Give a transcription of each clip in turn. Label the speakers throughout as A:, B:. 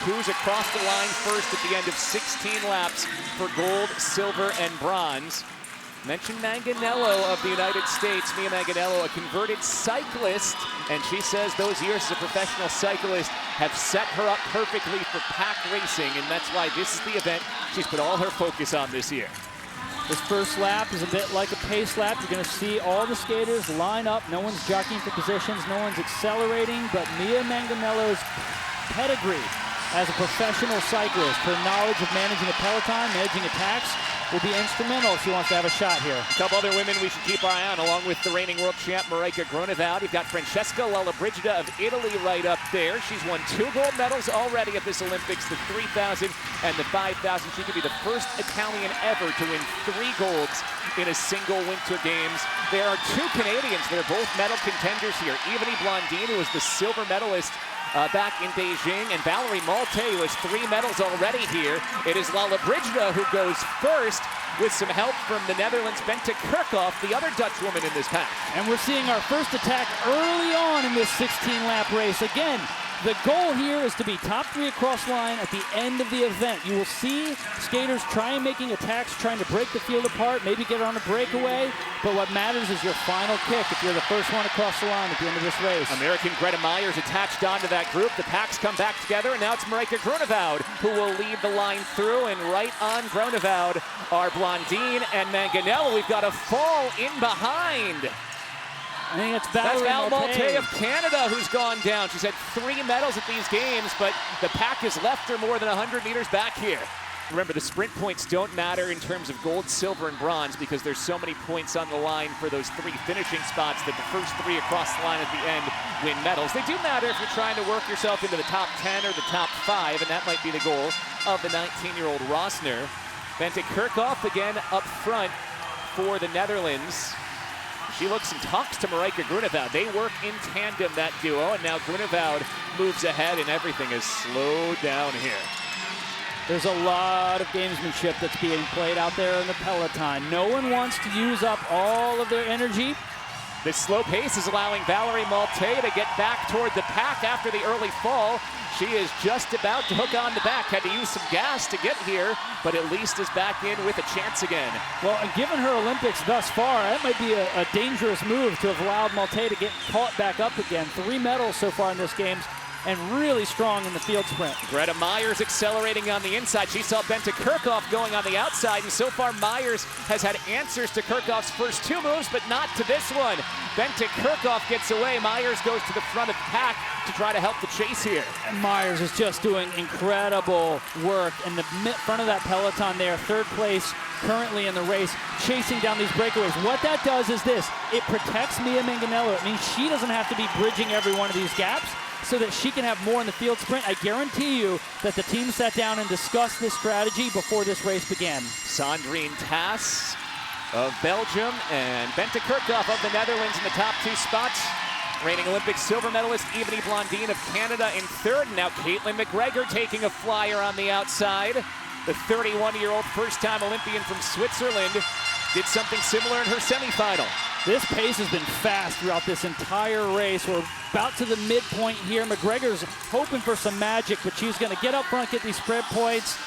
A: Who's across the line first at the end of 16 laps for gold, silver, and bronze. Mentioned Manganello of the United States. Mia Manganello, a converted cyclist, and she says those years as a professional cyclist have set her up perfectly for pack racing, and that's why this is the event she's put all her focus on this year.
B: This first lap is a bit like a pace lap. You're going to see all the skaters line up. No one's jockeying for positions. No one's accelerating, but Mia Manganello's pedigree as a professional cyclist, her knowledge of managing a peloton, managing attacks, will be instrumental if she wants to have a shot here.
A: A couple other women we should keep our eye on, along with the reigning world champ Marika Groenewoud. You've got Francesca Lollobrigida of Italy right up there. She's won 2 gold medals already at this Olympics, the 3,000 and the 5,000. She could be the first Italian ever to win 3 golds in a single Winter Games. There are 2 Canadians that are both medal contenders here. Evanie Blondin, who was the silver medalist back in Beijing, and Valerie Malte, who has 3 medals already here. It is Lollobrigida who goes first with some help from the Netherlands' Bente Kerkhoff, the other Dutch woman in this pack.
B: And we're seeing our first attack early on in this 16-lap race. Again, the goal here is to be top 3 across line at the end of the event. You will see skaters making attacks, trying to break the field apart, maybe get on a breakaway, but what matters is your final kick if you're the first one across the line at the end of this race.
A: American Greta Myers attached onto that group. The packs come back together, and now it's Marika Groenewoud who will lead the line through, and right on Groenewoud are Blondin and Manganello. We've got a fall in behind.
B: I think it's
A: That's
B: Valerie
A: Malte of Canada who's gone down. She's had 3 medals at these games, but the pack has left her more than 100 meters back here. Remember, the sprint points don't matter in terms of gold, silver, and bronze because there's so many points on the line for those 3 finishing spots that the first 3 across the line at the end win medals. They do matter if you're trying to work yourself into the top 10 or the top 5, and that might be the goal of the 19-year-old Rosner. Bente Kerkhoff again up front for the Netherlands. She looks and talks to Marika Groenewoud. They work in tandem, that duo, and now Groenewoud moves ahead, and everything is slowed down here.
B: There's a lot of gamesmanship that's being played out there in the peloton. No one wants to use up all of their energy.
A: This slow pace is allowing Valerie Malte to get back toward the pack after the early fall. She is just about to hook on the back. Had to use some gas to get here, but at least is back in with a chance again.
B: Well, given her Olympics thus far, that might be a dangerous move to have allowed Malte to get caught back up again. 3 medals so far in this games, and really strong in the field sprint.
A: Greta Myers accelerating on the inside. She saw Bente Kerkhoff going on the outside, and so far Myers has had answers to Kerkhoff's first 2 moves, but not to this one. Bente Kerkhoff gets away. Myers goes to the front of the pack to try to help the chase here.
B: And Myers is just doing incredible work in the front of that peloton there, 3rd place currently in the race, chasing down these breakaways. What that does is this: it protects Mia Manganello. It means she doesn't have to be bridging every one of these gaps, so that she can have more in the field sprint. I guarantee you that the team sat down and discussed this strategy before this race began.
A: Sandrine Tass of Belgium and Bente Kerkhoff of the Netherlands in the top 2 spots. Reigning Olympic silver medalist Evanie Blondin of Canada in 3rd. And now Caitlin McGregor taking a flyer on the outside. The 31-year-old first-time Olympian from Switzerland did something similar in her semifinal.
B: This pace has been fast throughout this entire race. We're about to the midpoint here. McGregor's hoping for some magic, but she's going to get up front, get these spread points,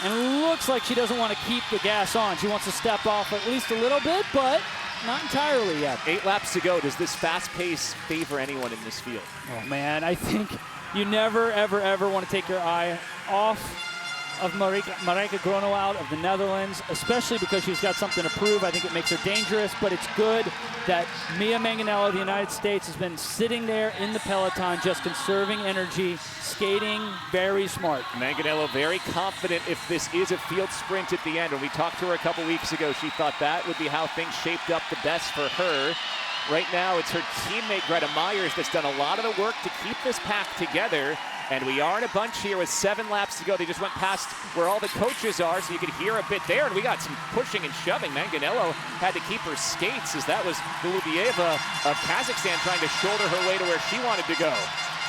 B: and looks like she doesn't want to keep the gas on. She wants to step off at least a little bit, but not entirely yet.
A: 8 laps to go. Does this fast pace favor anyone in this field?
B: Oh, man, I think you never, ever, ever want to take your eye off of Marika Groenewoud of the Netherlands, especially because she's got something to prove. I think it makes her dangerous, but it's good that Mia Manganello of the United States has been sitting there in the peloton, just conserving energy, skating very smart.
A: Manganello very confident if this is a field sprint at the end. When we talked to her a couple weeks ago, she thought that would be how things shaped up the best for her. Right now, it's her teammate Greta Myers that's done a lot of the work to keep this pack together. And we are in a bunch here with 7 laps to go. They just went past where all the coaches are, so you could hear a bit there. And we got some pushing and shoving. Manganello had to keep her skates, as that was Golubieva of Kazakhstan trying to shoulder her way to where she wanted to go.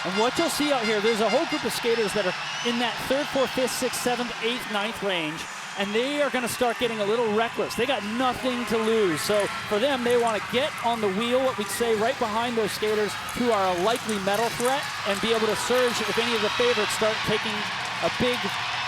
B: And what you'll see out here, there's a whole group of skaters that are in that 3rd, 4th, 5th, 6th, 7th, 8th, 9th range. and they are going to start getting a little reckless. They got nothing to lose. So for them, they want to get on the wheel, what we'd say, right behind those skaters who are a likely medal threat, and be able to surge if any of the favorites start taking a big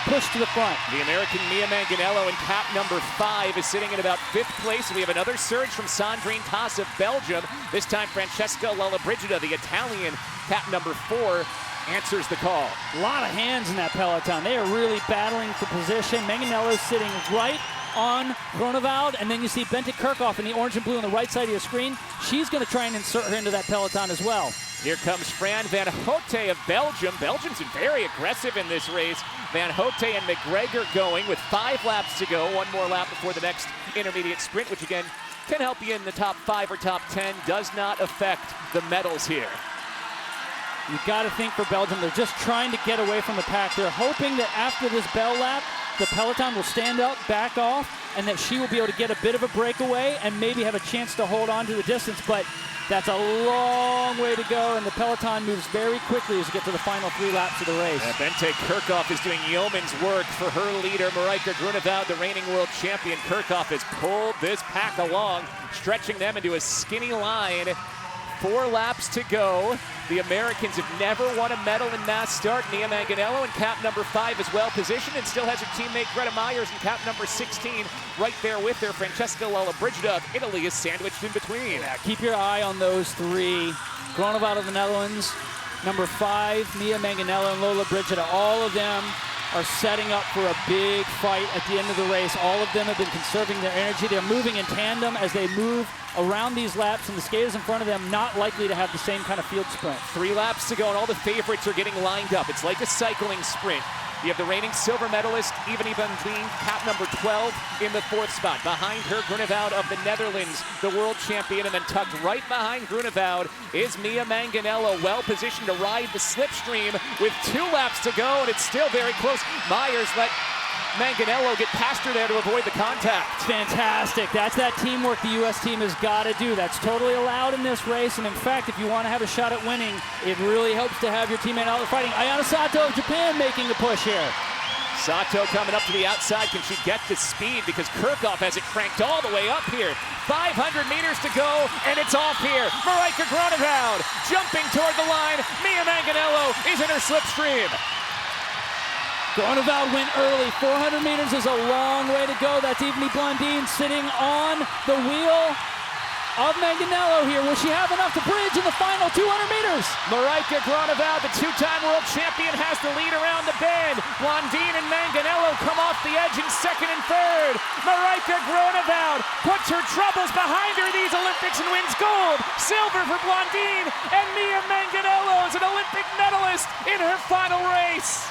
B: push to the front.
A: The American Mia Manganello in cap number 5 is sitting in about 5th place. We have another surge from Sandrine Tass of Belgium. This time Francesca Lollobrigida, the Italian, cap number 4, answers the call.
B: A lot of hands in that peloton. They are really battling for position. Manganello sitting right on Groenewald, and then you see Bente Kirchhoff in the orange and blue on the right side of your screen. She's going to try and insert her into that peloton as well.
A: Here comes Fran van Houte of Belgium. Belgium's been very aggressive in this race. Van Houte and McGregor going with 5 laps to go. One more lap before the next intermediate sprint, which again can help you in the top 5 or top 10. Does not affect the medals here.
B: You've got to think for Belgium, they're just trying to get away from the pack. They're hoping that after this bell lap, the peloton will stand up, back off, and that she will be able to get a bit of a breakaway and maybe have a chance to hold on to the distance. But that's a long way to go, and the peloton moves very quickly as you get to the final 3 laps of the race.
A: Bente Kirchhoff is doing yeoman's work for her leader, Marijke Groenewald, the reigning world champion. Kirchhoff has pulled this pack along, stretching them into a skinny line. 4 laps to go. The Americans have never won a medal in mass start. Mia Manganello in cap number 5 is well positioned and still has her teammate Greta Myers in cap number 16 right there with her. Francesca Lollobrigida of Italy is sandwiched in between.
B: Yeah, keep your eye on those 3. Groenewald of the Netherlands, number 5, Mia Manganello and Lollobrigida. All of them are setting up for a big fight at the end of the race. All of them have been conserving their energy. They're moving in tandem as they move around these laps, and the skaters in front of them not likely to have the same kind of field sprint.
A: 3 laps to go, and all the favorites are getting lined up. It's like a cycling sprint. You have the reigning silver medalist, Evanie van Veen, cap number 12 in the 4th spot. Behind her, Groenewald of the Netherlands, the world champion, and then tucked right behind Groenewald is Mia Manganello, well positioned to ride the slipstream with 2 laps to go, and it's still very close. Myers let Manganello get past her there to avoid the contact.
B: Fantastic. That's that teamwork the U.S. team has got to do. That's totally allowed in this race. And in fact, if you want to have a shot at winning, it really helps to have your teammate out there fighting. Ayana Sato of Japan making the push here.
A: Sato coming up to the outside. Can she get the speed? Because Kirchhoff has it cranked all the way up here. 500 meters to go, and it's off here. Marijke Groenewald jumping toward the line. Mia Manganello is in her slipstream.
B: Groenewald went early. 400 meters is a long way to go. That's Evanie Blondin sitting on the wheel of Manganello here. Will she have enough to bridge in the final 200 meters?
A: Marijke Groenewald, the 2-time world champion, has the lead around the bend. Blondin and Manganello come off the edge in 2nd and 3rd. Marijke Groenewald puts her troubles behind her these Olympics and wins gold. Silver for Blondin, and Mia Manganello is an Olympic medalist in her final race.